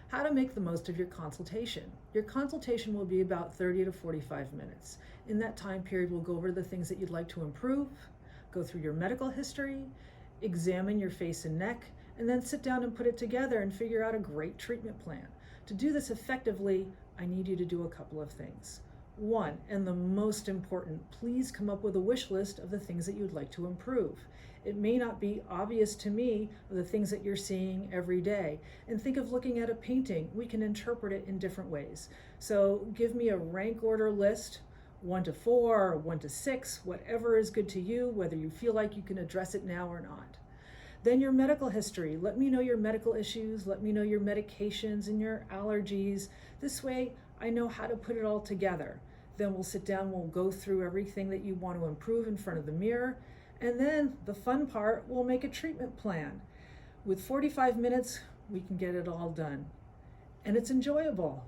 how to make the most of your consultation. Your consultation will be about 30 to 45 minutes. In that time period, we'll go over the things that you'd like to improve, go through your medical history, examine your face and neck, and then sit down and put it together and figure out a great treatment plan. To do this effectively, I need you to do a couple of things. One, and the most important, please come up with a wish list of the things that you'd like to improve. It may not be obvious to me of the things that you're seeing every day. And think of looking at a painting. We can interpret it in different ways. So give me a rank order list, 1 to 4, or 1 to 6, whatever is good to you, whether you feel like you can address it now or not. Then your medical history. Let me know your medical issues. Let me know your medications and your allergies. This way, I know how to put it all together. Then we'll sit down, we'll go through everything that you want to improve in front of the mirror. And then the fun part, we'll make a treatment plan. With 45 minutes, we can get it all done. And it's enjoyable.